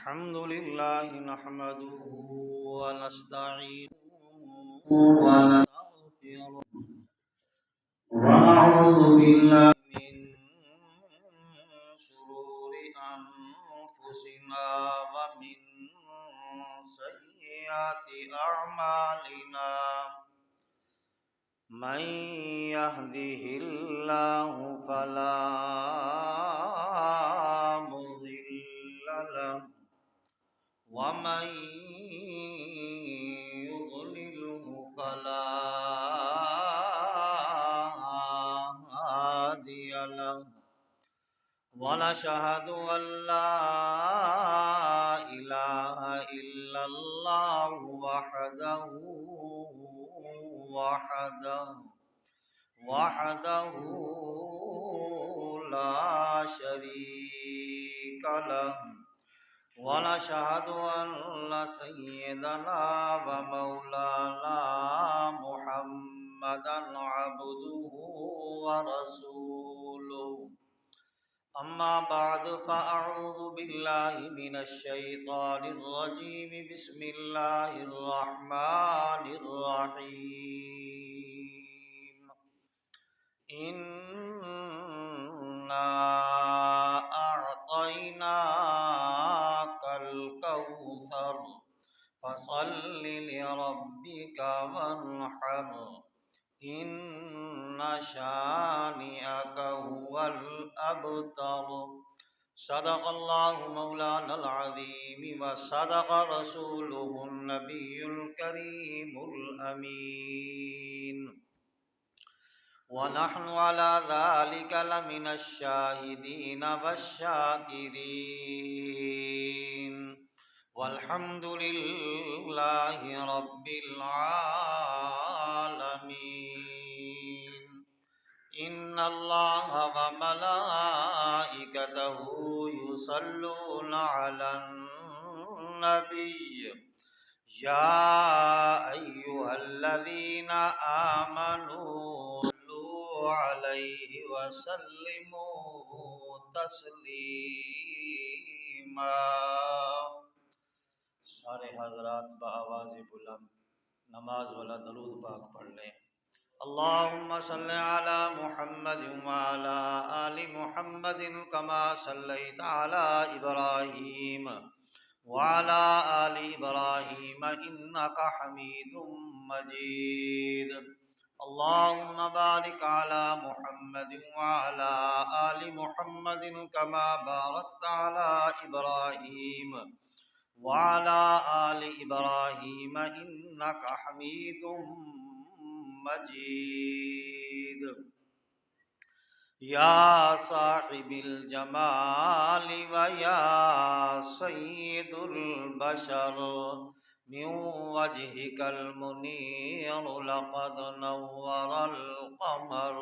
अल्हम्दुलिल्लाहि नहमदुहु व नस्तईनुहु व नस्तगफिरुहु व नऊज़ु बिल्लाहि मिन शुरूरि अनफुसिना व मिन सय्यिआति अअमालिना मन यहदिहिल्लाहु फला मुदिल्ल लहु वमन युद्लिल्हु फला हादिय लहु वनशहदु अल्ला इलाहा इल्लल्लाहु वहदहु ला शरीक लहु वनशहदु अन्न सय्यदना व मौलाना मुहम्मदन अब्दुहु व रसूलुहु अम्मा बाद फ़अऊज़ु बिल्लाहि मिनश शैतानिर रजीम बिस्मिल्लाहिर रहमानिर रहीम इन्ना अअतैनाकल कौसर फसल्लि लिरब्बिका वन्हर इन्ना शानिअक हुवल अबतर सदक़ल्लाहु मौलानल अज़ीम व सदक़ रसूलुहुन नबियुल करीमुल अमीन व नहनु अला ज़ालिका लमिनश शाहिदीन वश्शाकिरीन वल्हम्दुलिल्लाहि रब्बिल आलमीन इन्नल्लाहा व मलाइकतहु युसल्लूना अलन नबिय्य या अय्युहल्लज़ीना आमनू सल्लू अलैहि व सल्लिमू तस्लीमा। सारे हज़रात बआवाज़ बुलंद नमाज वाला दरूद पाक पढ़ लें। अल्लाहुम्मा सल्लि अला मुहम्मदिन व अला आलि मुहम्मदिन कमा सल्लैता अला इब्राहीम व अला आलि इब्राहीम इन्नका हमीदुम मजीद। अल्लाहुम्मा बारिक अला मुहम्मदिन व अला आलि मुहम्मदिन कमा बारकता अला इब्राहीम व अला आलि इब्राहीम इन्नका हमीदुम मजीद। या साहिबिल जमाली व या सय्यिदुल बशर मिन वजहिकल मुनीर लक़द नव्वरल क़मर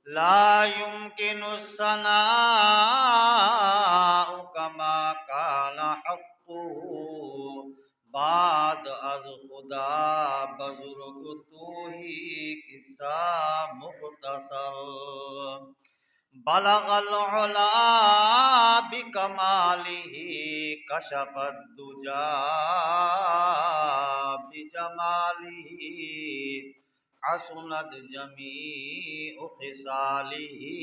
ला युमकिनुस सनाउ कमा काना हक़्क़ुहु बाद अज़ खुदा बुज़ुर्ग तू ही किस्सा मुख्तसर बलगल उला बिकमालिही कशफद दुजा बिजमालिही हसनत जमीउ खिसालिही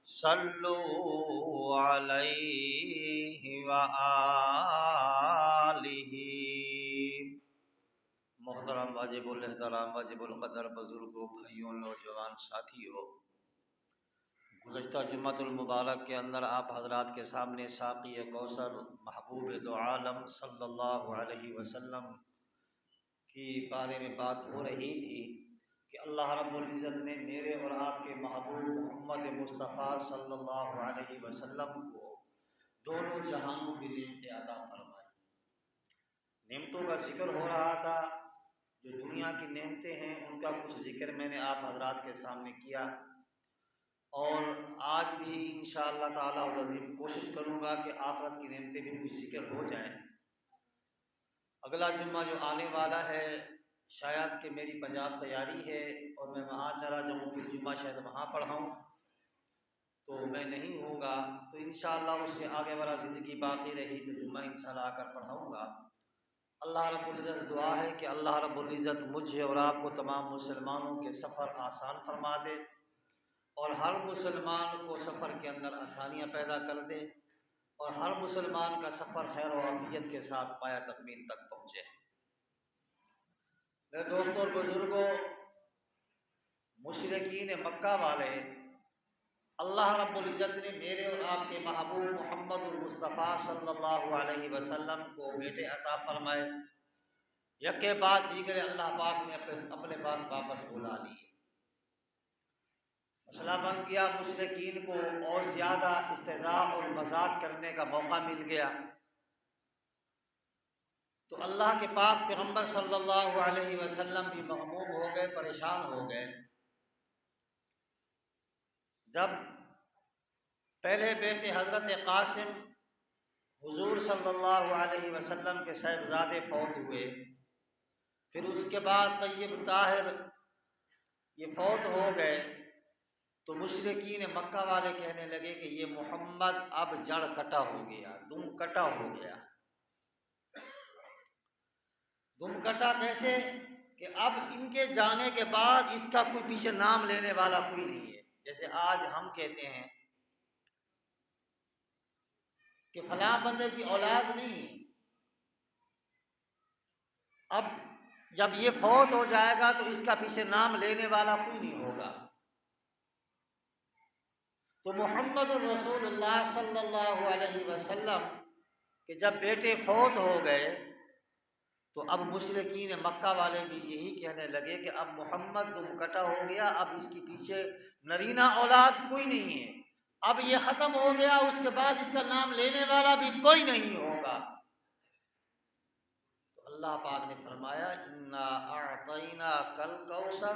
सल्लू अलैहि व आलिही। मोहतरम वाजिबुल एहतराम वाजिबुल क़दर बुजुर्गों, भाइयों, नौजवान साथियों, गुज़श्ता जुम्मतुल मुबारक के अंदर आप हज़रात के सामने साक़ी कौसर महबूब दो आलम सल्लल्लाहु अलैहि वसल्लम की बारे में बात हो रही थी कि अल्लाह रब्बुल इज़्ज़त ने मेरे और आपके महबूब मोहम्मद मुस्तफ़ा सल्लल्लाहु अलैहि वसल्लम को दोनों जहानों की नेमतें अता फरमाई। नेमतों का जिक्र हो रहा था। जो दुनिया की नेमतें हैं उनका कुछ जिक्र मैंने आप हज़रात के सामने किया और आज भी इंशाअल्लाह ताला और अज़ीम कोशिश करूँगा कि आखिरत की नेमतें भी कुछ जिक्र हो जाएँ। अगला जुम्मा जो आने वाला है शायद कि मेरी पंजाब तैयारी है और मैं वहाँ चला जाऊँ, फिर जुम्मा शायद वहाँ पढ़ाऊँ। तो मैं नहीं होगा, तो इंशाअल्लाह उससे आगे वाला ज़िंदगी बाकी रही तो जुम्मा इंशाअल्लाह आकर पढ़ाऊँगा। अल्लाह रब्बुल इज़्ज़त दुआ है कि अल्लाह रब्बुल इज़्ज़त मुझे और आपको तमाम मुसलमानों के सफ़र आसान फरमा दे और हर मुसलमान को सफ़र के अंदर आसानियाँ पैदा कर दे और हर मुसलमान का सफ़र खैर व आफियत के साथ पाया तकमील तक पहुँचे। मेरे दोस्तों और बुज़ुर्गों, मुशरिकीन मक्का वाले अल्लाह रब्बुल इज़्ज़त ने मेरे और आपके महबूब मोहम्मद मुस्तफ़ा सल्लल्लाहु अलैहि वसल्लम को बेटे अता फरमाए। यके बाद दीगर अल्लाह पाक ने अपने पास वापस बुला लिए। मसला बन गया, मुशरिकीन को और ज़्यादा इस्तेज़ा और मजाक करने का मौका मिल गया। तो अल्लाह के पाक पैगम्बर सल्लल्लाहु अलैहि वसल्लम भी मग़मूम हो गए, परेशान हो गए। जब पहले बेटे हज़रत कासिम हुजूर सल्लल्लाहु अलैहि वसल्लम के साहिबजादे फौत हुए, फिर उसके बाद तय्यब ताहिर ये फौत हो गए, तो मुशरिकीन मक्का वाले कहने लगे कि ये मोहम्मद अब जड़ कटा हो गया, दुम कटा हो गया। दुम कटा कैसे कि अब इनके जाने के बाद इसका कोई पीछे नाम लेने वाला कोई नहीं है। जैसे आज हम कहते हैं कि फलां बंदे की औलाद नहीं है, अब जब ये फौत हो जाएगा तो इसका पीछे नाम लेने वाला कोई नहीं होगा। तो मोहम्मद रसूलुल्लाह सल्लल्लाहु अलैहि वसल्लम के जब बेटे फौत हो गए तो अब मुशरिकीन मक्का वाले भी यही कहने लगे कि अब मोहम्मद दुम कटा हो गया, अब इसके पीछे नरीना औलाद कोई नहीं है, अब ये ख़त्म हो गया, उसके बाद इसका नाम लेने वाला भी कोई नहीं होगा। तो अल्लाह पाक ने फरमाया, इन्ना अअतैना कल कौसर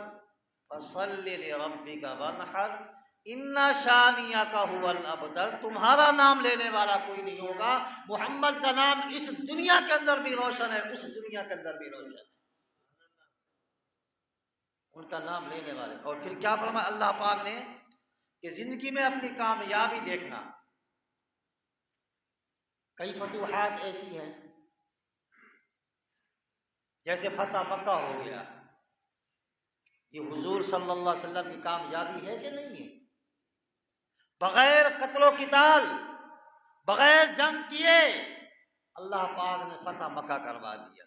फसल्लि लिरब्बिका वन्हर इन्ना शानियका हुवल अबतर। तुम्हारा नाम लेने वाला कोई नहीं होगा। मोहम्मद का नाम इस दुनिया के अंदर भी रोशन है, उस दुनिया के अंदर भी रोशन है, उनका नाम लेने वाले। और फिर क्या फरमाया अल्लाह पाक ने कि जिंदगी में अपनी कामयाबी देखना। कई फतूहात ऐसी हैं, जैसे फतह मक्का हो गया, ये हुजूर सल्लल्लाहु अलैहि वसल्लम की कामयाबी है कि नहीं है? बगैर कत्लो क़िताल, बगैर जंग किए अल्लाह पाक ने फतह मक्का करवा दिया,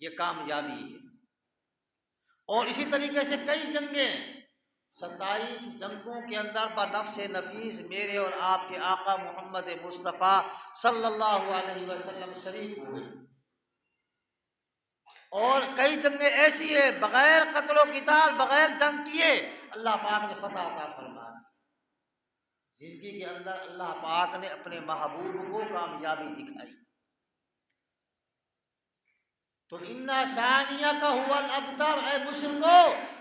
ये कामयाबी है। और इसी तरीके से कई जंगें, 27 जंगों के अंदर बनफ्स नफीस मेरे और आपके आका मोहम्मद मुस्तफ़ा सल्लल्लाहु अलैहि वसल्लम शरीक हुए। और कई जंगें ऐसी है बगैर कत्लो क़िताल, बगैर जंग किए अल्लाह पाक ने फतह अता फरमा दी। जिंदगी के अंदर अल्लाह पाक ने अपने महबूब को कामयाबी दिखाई। तो इन्ना शानिया का हुवल अबतर, ऐ मुशरिको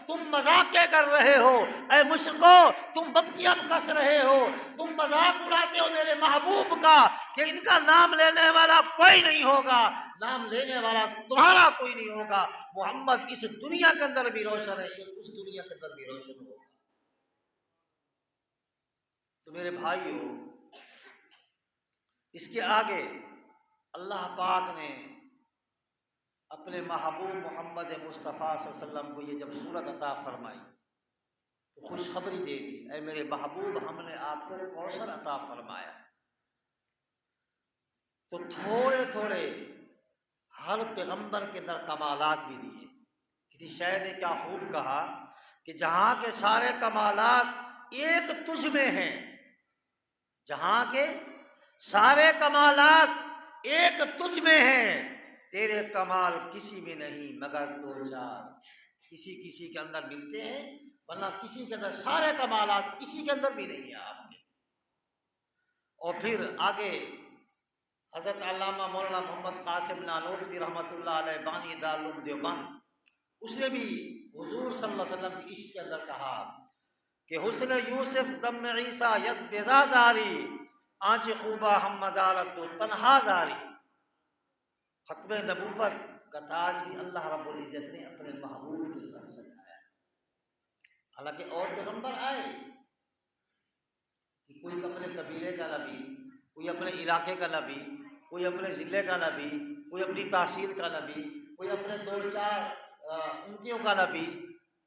तुम मजाक क्या कर रहे हो, ऐ मुशरिको तुम बपकियां कस रहे हो, तुम मजाक उड़ाते हो मेरे महबूब का कि इनका नाम लेने वाला कोई नहीं होगा, नाम लेने वाला तुम्हारा कोई नहीं होगा। मोहम्मद इस दुनिया के अंदर भी रोशन है, उस दुनिया के अंदर भी रोशन होगा। तो मेरे भाइयों, इसके आगे अल्लाह पाक ने अपने महबूब मोहम्मद मुस्तफ़ा सल्लल्लाहु अलैहि वसल्लम को ये जब सूरत अता फरमाई तो खुशखबरी दे दी, ऐ मेरे महबूब हमने आपको कौसर अता फरमाया। तो थोड़े थोड़े हर पैगंबर के अंदर कमालात भी दिए। किसी शायर ने क्या खूब कहा कि जहाँ के सारे कमालात एक तुझ में हैं, जहाँ के सारे कमालात एक तुझ में हैं, तेरे कमाल किसी में नहीं मगर दो चार। किसी किसी के अंदर मिलते हैं, वरना किसी के अंदर सारे कमालात किसी के अंदर भी नहीं है आपके। और फिर आगे हज़रत अल्लामा मौलाना मोहम्मद कासिम नानोतवी रहमतुल्लाह अलैह बानी दारुल उलूम देवबंद, उसने भी हुजूर सल्लल्लाहु अलैहि वसल्लम की इश्क के अंदर कहा कि हुस्न यूसुफ दम ईसा यद बेजादारी आंच खूबा हम मदारत तन्हादारी। खत्म नबूवत का ताज भी अल्लाह रब्बुल इज्जत ने अपने महबूब के साथ सजाया। हालांकि और पैगंबर आए कि कोई अपने कबीले का नबी, कोई अपने इलाके का नबी, कोई अपने ज़िले का नबी, कोई अपनी तहसील का नबी, कोई अपने दो चार उनतियों का नबी,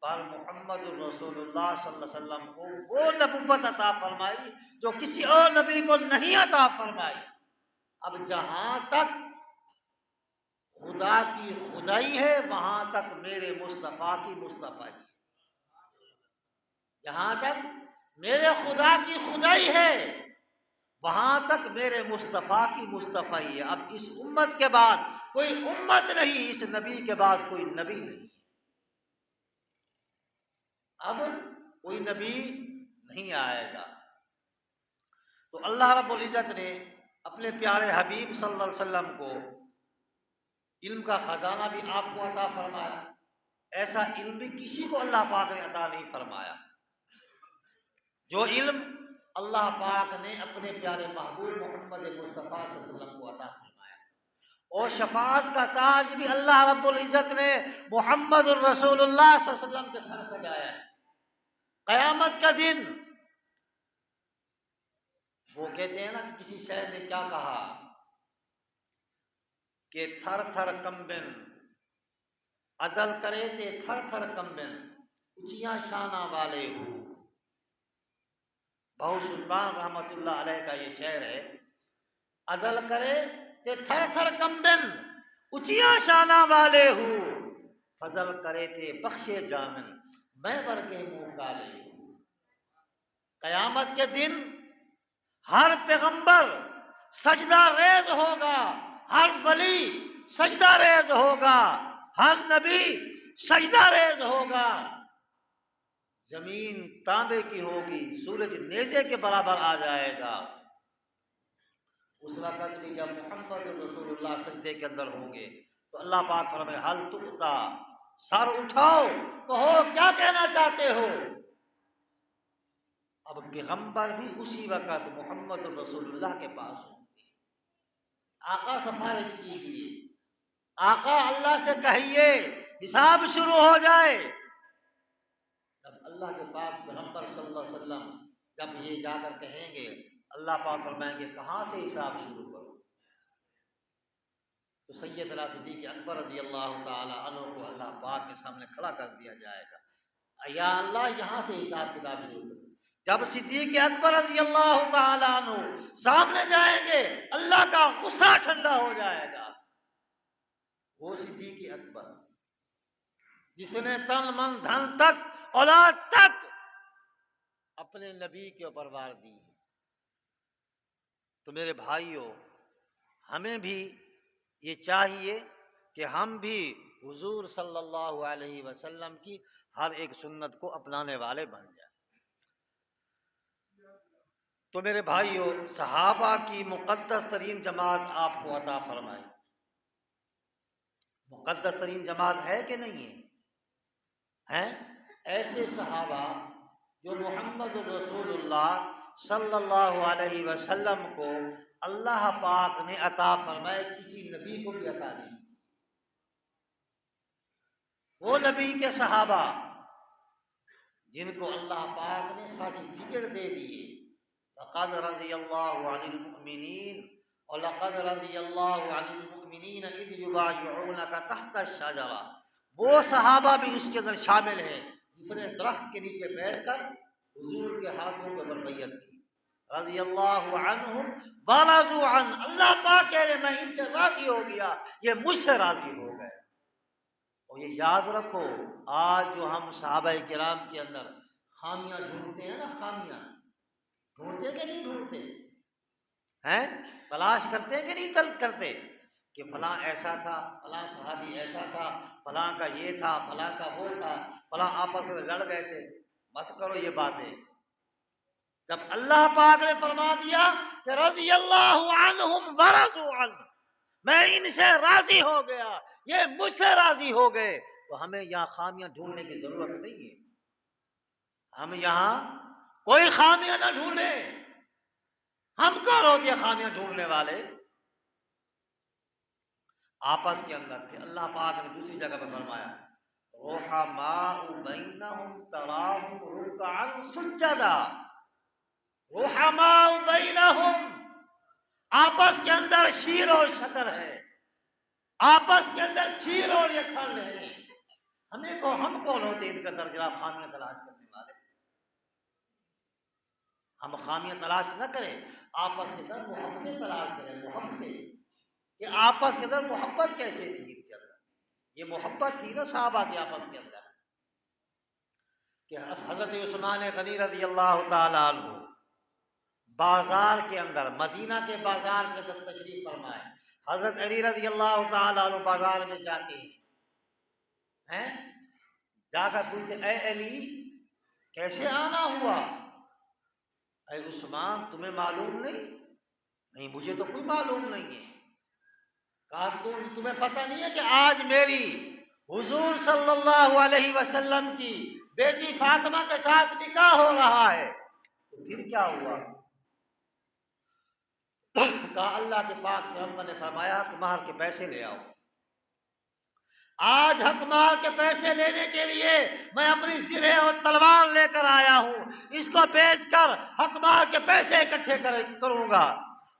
पर मोहम्मद रसूलुल्लाह सल्लल्लाहु अलैहि वसल्लम को वो नबूवत अता फरमाई जो किसी और नबी को नहीं अता फरमाई। अब जहां तक खुदा की खुदाई है वहां तक मेरे मुस्तफ़ा की मुस्तफ़ाई, जहां तक मेरे खुदा की खुदाई है वहां तक मेरे मुस्तफ़ा की मुस्तफ़ाई है। अब इस उम्मत के बाद कोई उम्मत नहीं, इस नबी के बाद कोई नबी नहीं, अब कोई नबी नहीं आएगा। तो अल्लाह रब्बुल इज़्ज़त ने अपने प्यारे हबीब सल्लल्लाहु अलैहि वसल्लम को इल्म का खजाना भी आपको अता फरमाया। ऐसा इल्म भी किसी को अल्लाह पाक ने अता नहीं फरमाया जो इल्म अल्लाह पाक ने अपने प्यारे महबूब मोहम्मद मुस्तफ़ा सल्लल्लाहु अलैहि वसल्लम को अता फरमाया। और शफाअत का ताज भी अल्लाह रब्बुल इज़्ज़त ने मोहम्मद रसूलुल्लाह सल्लल्लाहु अलैहि वसल्लम के सर सजाया है। क़यामत का दिन वो कहते हैं ना कि किसी शायर ने क्या कहा कि थर थर कंबन अदल करे थे, थर थर कंबन ऊंचिया शाना वाले हो। बहु सुल्तान रहमतुल्लाह अलैह का ये शेर है। अदल करे थे थर थर कंबन ऊंचिया शाना वाले हो, फजल करे थे बख्शे जामन मैं बर के मुंह काले हूँ। कयामत के दिन हर पैगंबर सजदा रेज होगा, हर वली सजदा रेज होगा, हर नबी सजदा रेज होगा। जमीन तांबे की होगी, सूरज नेज़े के बराबर आ जाएगा। उस वक़्त भी जब मोहम्मद रसूलुल्लाह सजदे के अंदर होंगे तो अल्लाह पाक फरमाए हल तुता, सर उठाओ, कहो क्या कहना चाहते हो। अब पैगंबर भी उसी वक़्त मोहम्मद रसूलुल्लाह के पास होंगे। आका सिफारिश कीजिए, आका अल्लाह से कहिए हिसाब शुरू हो जाए। जब अल्लाह के पाक पैगंबर सल्लल्लाहु अलैहि वसल्लम जब ये जाकर कहेंगे, अल्लाह पाक फरमाएंगे कहाँ से हिसाब शुरू करो। तो सैयदना सिद्दीक़ अकबर रज़ी अल्लाह ताला अन्हु को अल्लाह पाक के सामने खड़ा कर दिया जाएगा, या अल्लाह यहाँ से हिसाब किताब शुरू करो। जब सिद्दीक़ अकबर रज़ी अल्लाह ताला अन्हु सामने जाएंगे अल्लाह का गुस्सा ठंडा हो जाएगा। वो सिद्दीक़ अकबर जिसने तन मन धन तक औलाद तक अपने नबी के ऊपर वार दी है। तो मेरे भाइयों, हमें भी ये चाहिए कि हम भी हुजूर सल्लल्लाहु अलैहि वसल्लम की हर एक सुन्नत को अपनाने वाले बन जाए। तो मेरे भाइयों, सहाबा की मुक़द्दस तरीन जमात आपको अता फरमाई। मुक़द्दस तरीन जमात है कि नहीं है? हैं ऐसे सहाबा जो मोहम्मद रसूलुल्लाह सल्लल्लाहु अलैहि वसल्लम को अल्लाह पाक ने अता फरमाए, किसी नबी को भी अता नहीं। वो नबी के सहाबा जिनको अल्लाह पाक ने सर्टिफिकेट दे दिए, लक़द रज़ियल्लाहु अनिल मुमिनीन और लक़द रज़ियल्लाहु अनिल मुमिनीन इज़ युबायिऊनका तहता अश-शजरा। वो सहाबा भी उसके अंदर शामिल हैं जिसने दरख्त के नीचे बैठकर हुजूर के हाथों के ऊपर बैयत की। रज़ियल्लाहु अन्हुम व रज़ू अन, अल्लाह पाक कह रहे मैं इनसे राजी हो गया, ये मुझसे राजी हो गए। और ये याद रखो, आज जो हम सहाबाए किराम के अंदर खामियां ढूंढते हैं ना, खामियां ढूंढते कि नहीं ढूंढते हैं, तलाश करते हैं कि नहीं तलब करते कि फलां ऐसा था, फलां सहाबी ऐसा था, फलां का ये था, फलां का वो था, फलां आपस में लड़ गए थे। मत करो ये बातें। जब अल्लाह पाक ने फरमा दिया कि रज़ी अल्लाहु अन्हुम व रज़ू अन, मैं इनसे राजी हो गया, ये मुझसे राजी हो गए, तो हमें यहाँ खामियां ढूंढने की जरूरत नहीं है। हम यहाँ कोई खामियां ना ढूंढे। हम कौन होते हैं खामियां ढूंढने वाले? आपस के अंदर। फिर अल्लाह पाक ने दूसरी जगह पर फरमाया रुहमाउ बैनहुम तराहुम रुकअन सुज्जदा, रुहमाउ बैनहुम, आपस के अंदर शीर और शकर है, आपस के अंदर खीर और ये खंड है। हमें को हम कौन होते इनका दर्जा खामियां तलाश करने वाले? हम खामियां तलाश न करें, आपस के अंदर मोहब्बतें तलाश करें। मोहब्बतें कि आपस के अंदर मोहब्बत कैसे थी इनके अंदर? ये मोहब्बत थी ना साहबा के आपस के अंदर कि हजरत उस्मान गनी रज़ी अल्लाह ताला अन्हु बाजार के अंदर, मदीना के बाजार के अंदर तशरीफ फरमाए। हजरत अली रज़ी अल्लाह ताला अन्हु बाजार में जाते हैं, जाकर पूछते, ऐ अली कैसे आना हुआ? ऐ उस्मान तुम्हें मालूम नहीं? नहीं मुझे तो कोई मालूम नहीं है। कहा तुम्हें पता नहीं है कि आज मेरी हुजूर सल्लल्लाहु अलैहि वसल्लम की बेटी फातिमा के साथ निकाह हो रहा है? तो फिर क्या हुआ? कहा अल्लाह के पाक पैगंबर ने फरमाया कि महर के पैसे ले आओ। आज हक महर के पैसे लेने के लिए मैं अपनी सिरे और तलवार लेकर आया हूं, इसको बेचकर हक महर के पैसे इकट्ठे करूंगा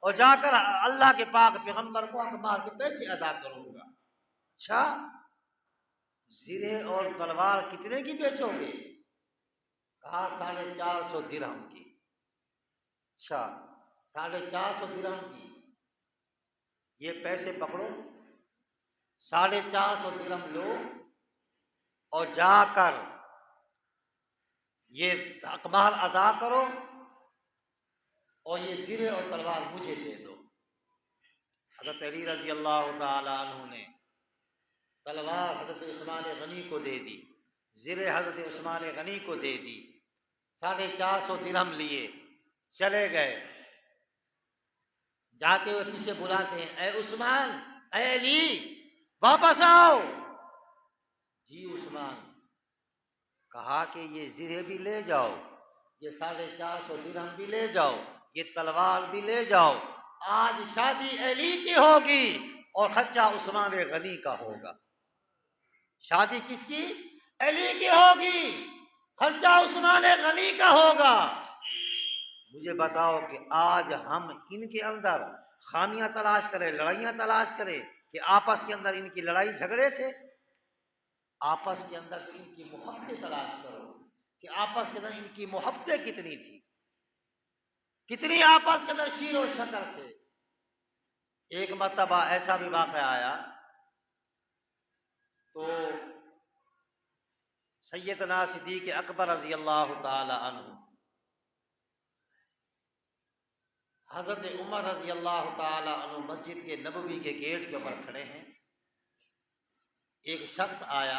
और जाकर अल्लाह के पाक पैगंबर को हक महर के पैसे अदा करूंगा। अच्छा, सिरे और तलवार कितने की बेचोगे? कहा 450 दिरहम की। अच्छा, 450 दिरहम की, ये पैसे पकड़ो, 450 दिरहम लो और जाकर ये हकमाल अदा करो और ये ज़िरे और तलवार मुझे दे दो। हज़रत अली रज़ी अल्लाह ताला अन्हु ने तलवार हज़रत उस्मान गनी को दे दी, ज़िरे हज़रत उस्मान गनी को दे दी, 450 दिरहम लिए चले गए। जाते हुए पीछे बुलाते हैं, ऐ उस्मान, ऐ अली वापस आओ। जी उस्मान। कहा कि ये ज़िरे भी ले जाओ, ये 450 दिरहम भी ले जाओ, ये तलवार भी ले जाओ। आज शादी अली की होगी और खर्चा उस्मान गनी का होगा। शादी किसकी? अली की होगी, खर्चा उस्मान गनी का होगा। मुझे बताओ कि आज हम इनके अंदर खामियां तलाश करें, लड़ाइयां तलाश करें कि आपस के अंदर इनकी लड़ाई झगड़े थे? आपस के अंदर तो इनकी मोहब्बतें तलाश करो कि आपस के अंदर इनकी मोहब्बतें कितनी थी, कितनी आपस के अंदर शीर और शकर थे। एक मर्तबा ऐसा भी वाक़या आया तो सैयदना सिद्दीक़ अकबर रज़ी अल्लाह ताला अन्हु हज़रत उमर रज़ी अल्लाह ताला अन्हु मस्जिद के नबवी के गेट के ऊपर खड़े हैं। एक शख्स आया,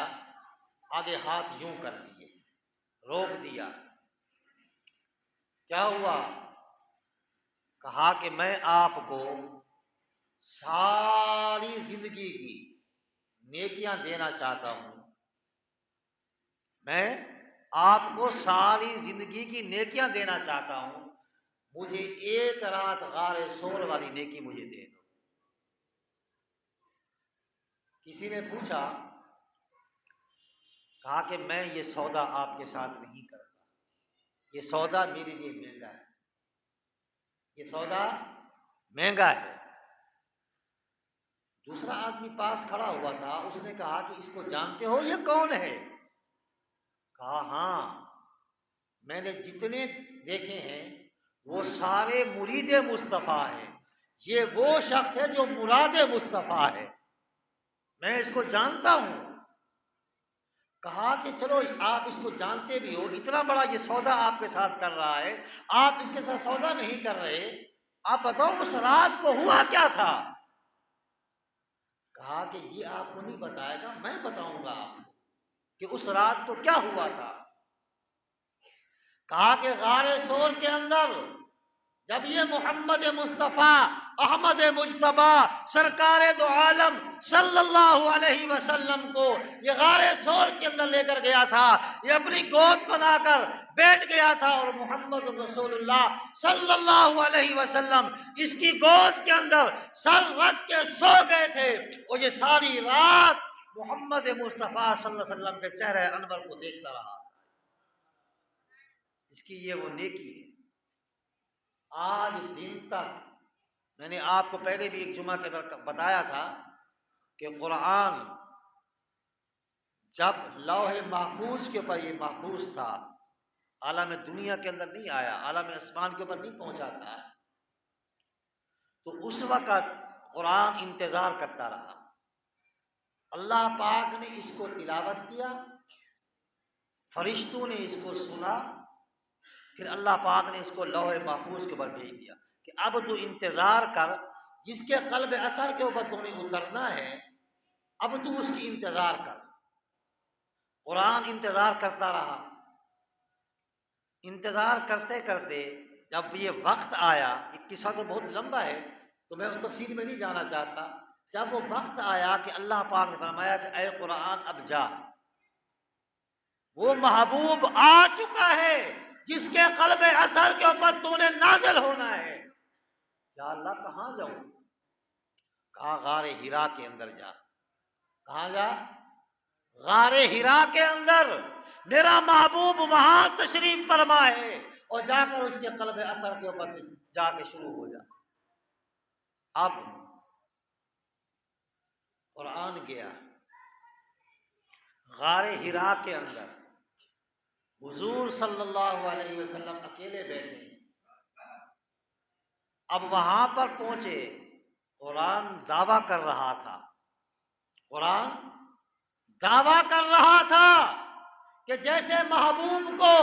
आगे हाथ यूं कर दिए, रोक दिया। क्या हुआ? कहा कि मैं आपको सारी जिंदगी की नेकियां देना चाहता हूं, मैं आपको सारी जिंदगी की नेकियां देना चाहता हूं, मुझे एक रात गारे सोर वाली नेकी मुझे दे दो। किसी ने पूछा, कहा कि मैं ये सौदा आपके साथ नहीं करता, ये सौदा मेरे लिए महंगा है, ये सौदा महंगा है। दूसरा आदमी पास खड़ा हुआ था, उसने कहा कि इसको जानते हो, ये कौन है? कहा हाँ, मैंने जितने देखे हैं वो सारे मुरीदे मुस्तफ़ा हैं, ये वो शख्स है जो मुरादे मुस्तफ़ा है, मैं इसको जानता हूं। कहा कि चलो आप इसको जानते भी हो, इतना बड़ा ये सौदा आपके साथ कर रहा है, आप इसके साथ सौदा नहीं कर रहे, आप बताओ उस रात को हुआ क्या था? कहा कि ये आपको नहीं बताएगा, मैं बताऊंगा आपको कि उस रात को क्या हुआ था। कहा कि गारे सोर के अंदर जब ये मोहम्मद मुस्तफ़ा अहमद मुज्तबा सरकार दो आलम सल्लल्लाहु अलैहि वसल्लम को ये गारे सोर के अंदर लेकर गया था, ये अपनी गोद बनाकर बैठ गया था और मोहम्मद रसूलुल्लाह सल्लल्लाहु अलैहि वसल्लम इसकी गोद के अंदर सर रख के सो गए थे और ये सारी रात मोहम्मद मुस्तफ़ा सल्लल्लाहु अलैहि वसल्लम के चेहरे अनवर को देखता रहा। इसकी ये वो नेकी है। आज दिन तक, मैंने आपको पहले भी एक जुमा के अंदर बताया था कि कुरान जब लौहे महफूज के ऊपर ये महफूज था, आलम दुनिया के अंदर नहीं आया, आलम आसमान के ऊपर नहीं पहुंचा था, तो उस वक़्त कुरान इंतज़ार करता रहा। अल्लाह पाक ने इसको तिलावत किया, फरिश्तों ने इसको सुना, फिर अल्लाह पाक ने इसको लौहे महफूज के ऊपर भेज दिया कि अब तू इंतज़ार कर, जिसके क़ल्ब अतर के ऊपर तूने उतरना है, अब तू उसकी इंतज़ार कर। कुरान इंतज़ार करता रहा। इंतज़ार करते करते जब ये वक्त आया, एक किस्सा तो बहुत लंबा है तो मैं उस तफसील में नहीं जाना चाहता। जब वो वक्त आया कि अल्लाह पाक ने फरमाया कि ऐ कुरान अब जा, वो महबूब आ चुका है जिसके क़ल्ब अतर के ऊपर तूने नाज़िल होना है। या अल्लाह कहाँ जाऊं? कहा गारे हिरा के अंदर जा। कहाँ जा? गारे हिरा के अंदर मेरा महबूब वहां तशरीफ फरमा है, और जाकर उसके क़ल्ब अतर के ऊपर जाके शुरू हो जा। अब कुरान गया गारे हिरा के अंदर, हुजूर सल्लल्लाहु अलैहि वसल्लम अकेले बैठे। अब वहां पर पहुंचे, कुरान दावा कर रहा था, कुरान दावा कर रहा था कि जैसे महबूब को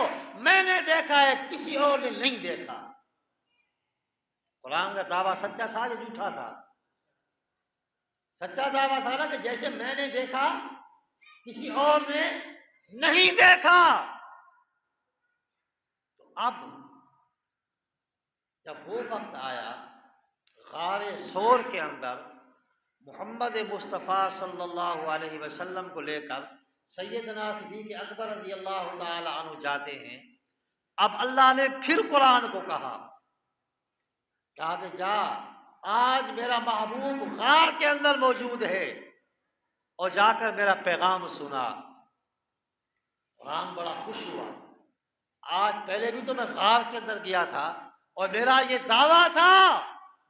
मैंने देखा है किसी और ने नहीं देखा। कुरान का दावा सच्चा था या झूठा था? सच्चा दावा था ना, कि जैसे मैंने देखा किसी और ने नहीं देखा। तो अब जब वो वक्त आया गारे सोर के अंदर, मोहम्मद मुस्तफ़ा सल्लल्लाहु अलैहि वसल्लम को लेकर सैयदना सिद्दीक़ अकबर रज़ी अल्लाह ताला अन्हु जाते हैं। अब अल्लाह ने फिर कुरान को कहा कि जा, आज मेरा महबूब गार के अंदर मौजूद है और जाकर मेरा पैगाम सुना। कुरान बड़ा खुश हुआ। आज पहले भी तो मैं गार के अंदर गया था और मेरा ये दावा था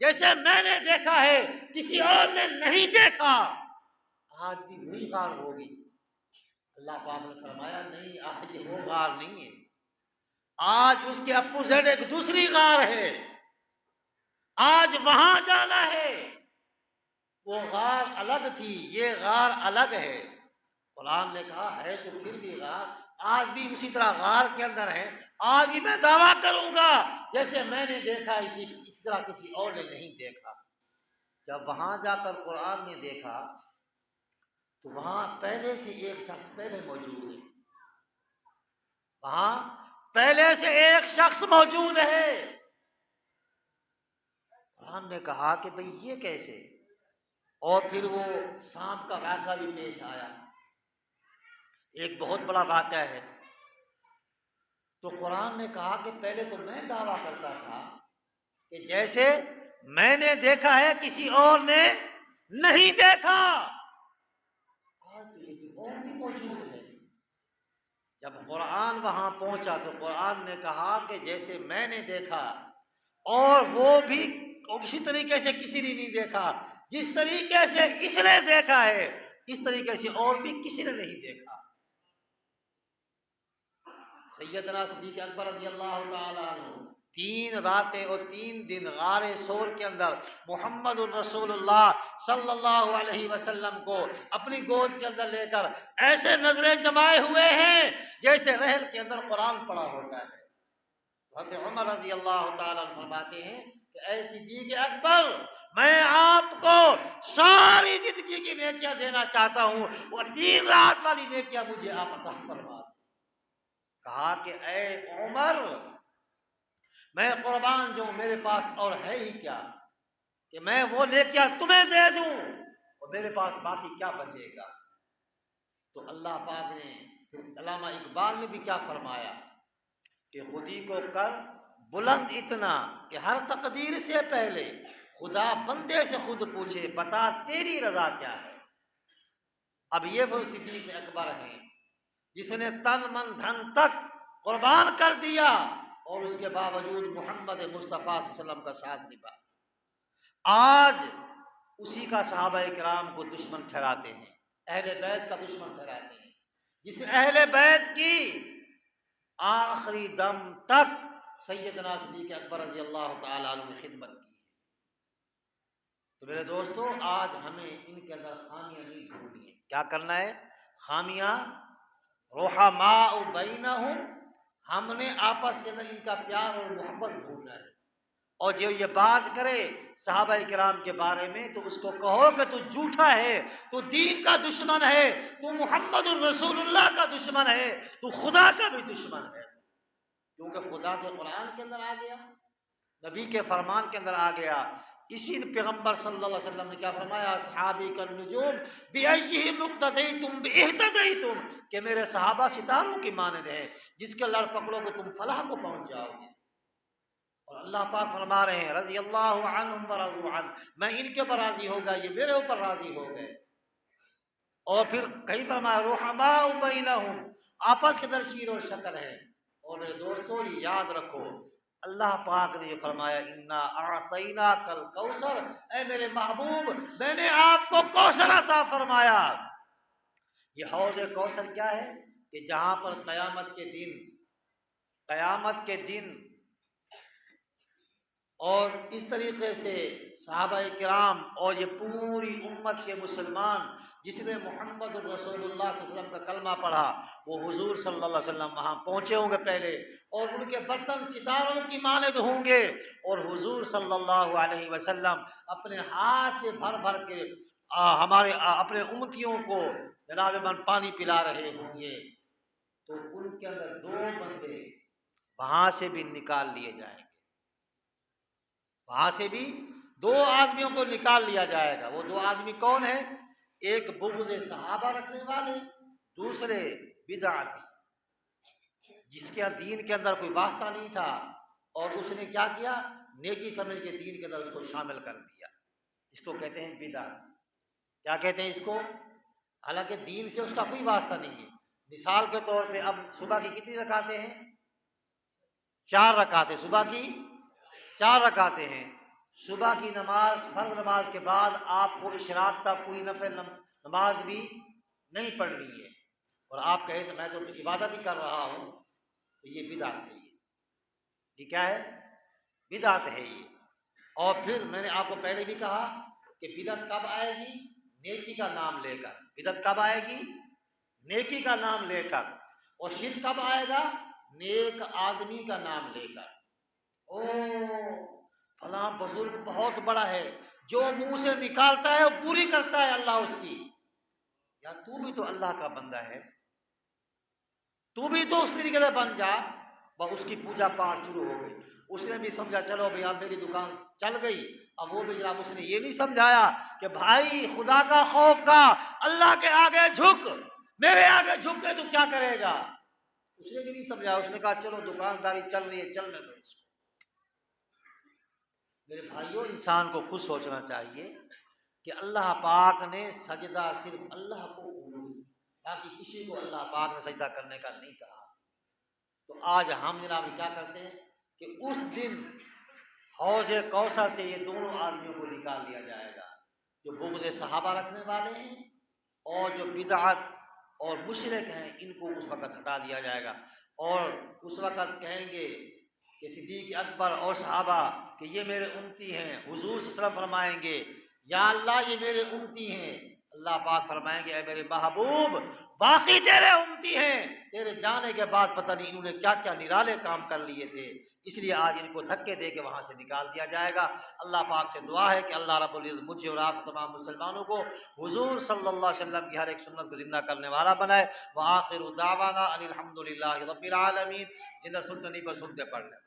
जैसे मैंने देखा है किसी और ने नहीं देखा। आज भी वही गार होगी। अल्लाह पाक ने फरमाया नहीं, आज ये वो गार नहीं है, आज उसके अपोजिट एक दूसरी गार है, आज वहां जाना है। वो गार अलग थी, ये गार अलग है। कुरान ने कहा है तो फिर भी गार आज भी उसी तरह गार के अंदर है। आज भी मैं दावा करूंगा जैसे मैंने देखा इस तरह किसी और ने नहीं देखा। जब वहां जाकर कुरान ने देखा तो वहां पहले से एक शख्स पहले मौजूद है, वहां पहले से एक शख्स मौजूद है। कुरान ने कहा कि भाई ये कैसे? और फिर वो सांप का वाक़या भी पेश आया, एक बहुत बड़ा वाक़या है। तो कुरान ने कहा कि पहले तो मैं दावा करता था कि जैसे मैंने देखा है किसी और ने नहीं देखा, आज तो ये और भी मौजूद है। जब कुरान वहां पहुंचा तो कुरान ने कहा कि जैसे मैंने देखा और वो भी उसी तरीके से किसी ने नहीं देखा, जिस तरीके से इसने देखा है इस तरीके से और भी किसी ने नहीं देखा। सैयदना सिद्दीक़ अकबर रज़ी अल्लाह ताला अन्हु 3 रातें और 3 दिन गारे सोर के अंदर मुहम्मदुर रसूलुल्लाह सल्लल्लाहु अलैहि वसल्लम को अपनी गोद के अंदर लेकर ऐसे नजरें जमाए हुए हैं जैसे रहल के अंदर कुरान पढ़ा होता है। हज़रत उमर रज़ी अल्लाह ताला अन्हु फरमाते हैं कि ऐ सिद्दीक़ अकबर, मैं आपको सारी जिंदगी की नेकियां देना चाहता हूँ, वो 3 रात वाली नेकियां मुझे आप अता फरमा। कहा कि ऐ उमर, मैं कुर्बान जो मेरे पास और है ही क्या कि मैं वो नेकियां तुम्हें दे दूं और मेरे पास बाकी क्या बचेगा। तो अल्लाह पाक ने, अल्लामा इकबाल ने भी क्या फरमाया कि खुदी को कर बुलंद इतना कि हर तकदीर से पहले खुदा बंदे से खुद पूछे बता तेरी रजा क्या है। अब ये वो सिद्दीक़ अकबर हैं जिसने तन मन धन तक कुर्बान कर दिया और उसके बावजूद मोहम्मद मुस्तफ़ा सल्लल्लाहु अलैहि वसल्लम का साथ निभा। आज उसी का सहाबा किराम को दुश्मन ठहराते हैं, अहले बैत का दुश्मन ठहराते हैं, जिस अहले बैत की आखिरी दम तक सैयदना सिद्दीक़ अकबर रज़ी अल्लाह तआला अन्हु ने खिदमत की। तो मेरे दोस्तों, आज हमें इनके अंदर खामियां नहीं ढूंढनी है। क्या करना है? खामियां रुहमाउ बैनहुम, हमने आपस के अंदर इनका प्यार और मोहब्बत ढूंढना है। और जो ये बात करे सहाबा किराम के बारे में तो उसको कहो कि तू झूठा है, तू दीन का दुश्मन है, तू मुहम्मदुर रसूलुल्लाह का दुश्मन है, तू खुदा का भी दुश्मन है। क्योंकि खुदा के कुरान के अंदर आ गया, नबी के फरमान के अंदर आ गया। इसी पैगंबर सल्लल्लाहु अलैहि वसल्लम ने क्या फरमाया? सहाबी का नुजूम बिअय्यिहिम मुक्तदैतुम बिइहतदैतुम, कि मेरे सहाबा सितारों की मानद है, जिसके लड़ पकड़ोगे तुम फलाह को पहुंच जाओगे। और अल्लाह पाक फरमा रहे हैं रज़ी अल्लाहु अन्हुम व रज़ू अन, मैं इनके ऊपर राजी हो गया, ये मेरे ऊपर राजी हो गए। और फिर कहीं फरमाया रुहमाउ बैनहुम, आपस के अंदर शीर और शक्ल है। और मेरे दोस्तों, ये याद रखो, अल्लाह पाक ने फरमाया इन्ना आतैना कल कौसर, ऐ मेरे महबूब मैंने आपको कौसर अता फरमाया। ये हौज कौसर क्या है? कि जहां पर कयामत के दिन और इस तरीके से सहाबा किराम और ये पूरी उम्मत के मुसलमान जिसने मोहम्मद रसूलुल्लाह सल्लल्लाहु अलैहि वसल्लम का कलमा पढ़ा, वो हुजूर सल्लल्लाहु अलैहि वसल्लम वहाँ पहुँचे होंगे पहले, और उनके बर्तन सितारों की मानद होंगे, और हुजूर सल्लल्लाहु अलैहि वसल्लम अपने हाथ से भर भर के अपने उम्मतियों को जनाब मन पानी पिला रहे होंगे। तो उनके अंदर दो बंदे वहाँ से भी निकाल लिए जाएंगे, वहां से भी दो आदमियों को निकाल लिया जाएगा। वो दो आदमी कौन है? एक बुग़्ज़ सहाबा रखने वाले, दूसरे बिदअती, जिसके दीन के अंदर कोई वास्ता नहीं था और उसने क्या किया? नेकी समझ के दीन के अंदर उसको शामिल कर दिया। इसको कहते हैं बिदअत। क्या कहते हैं इसको? हालांकि दीन से उसका कोई वास्ता नहीं है। मिसाल के तौर पे अब सुबह की कितनी रकातें हैं? 4 रकातें। सुबह की 4 रकातें हैं। सुबह की नमाज, फर्ज नमाज के बाद आपको इशराक तक कोई नफिल नमाज भी नहीं पढ़नी है, और आप कहें तो मैं तो इबादत ही कर रहा हूँ, तो ये बिदअत है। ये क्या है? बिदअत है ये। और फिर मैंने आपको पहले भी कहा कि बिदअत कब आएगी? नेकी का नाम लेकर। बिदअत कब आएगी? नेकी का नाम लेकर। और शिर्क कब आएगा? नेक आदमी का नाम लेकर। ओ फला बुजुर्ग बहुत बड़ा है, जो मुंह से निकालता है वो पूरी करता है अल्लाह उसकी। यार तू भी तो अल्लाह का बंदा है, तू भी तो उस तरीके से बन जा। वह उसकी पूजा पाठ शुरू हो गई, उसने भी समझा चलो भैया मेरी दुकान चल गई। अब वो भी जनाब उसने ये नहीं समझाया कि भाई खुदा का खौफ का, अल्लाह के आगे झुक, मेरे आगे झुक के तू क्या करेगा? उसने भी नहीं समझाया। उसने कहा चलो दुकानदारी चल रही है, चलने दो इसको। मेरे भाइयों, इंसान को खुद सोचना चाहिए कि अल्लाह पाक ने सजदा सिर्फ अल्लाह को, बाकी किसी को अल्लाह पाक ने सजदा करने का नहीं कहा। तो आज हम जनाब क्या करते हैं कि उस दिन हौज़े कौसर से ये दोनों आदमियों को निकाल लिया जाएगा, जो बुग़्ज़ सहाबा रखने वाले हैं और जो बिदअत और मुशरिक हैं, इनको उस वक़्त हटा दिया जाएगा। और उस वक़्त कहेंगे कि सिद्दीक़ अकबर और सहाबा कि ये मेरे उम्मती हैं। हुज़ूर सल्लल्लाहु अलैहि वसल्लम फरमाएंगे या अल्लाह ये मेरे उम्मती हैं। अल्लाह पाक फरमाएंगे ऐ मेरे महबूब बाकी तेरे उम्मती हैं, तेरे जाने के बाद पता नहीं इन्होंने क्या क्या निराले काम कर लिए थे, इसलिए आज इनको धक्के दे के वहाँ से निकाल दिया जाएगा। अल्लाह पाक से दुआ है कि अल्लाह रब्बुल इज़्ज़त मुझे और आप तमाम मुसलमानों को हुज़ूर सल्लल्लाहु अलैहि वसल्लम की हर एक सुन्नत को जिंदा करने वाला बनाए। व आखिरु दावाना अनिल हम्दुलिल्लाहि रब्बिल आलमीन। जिंदा सुल्तानी पर सुनते पढ़ लें।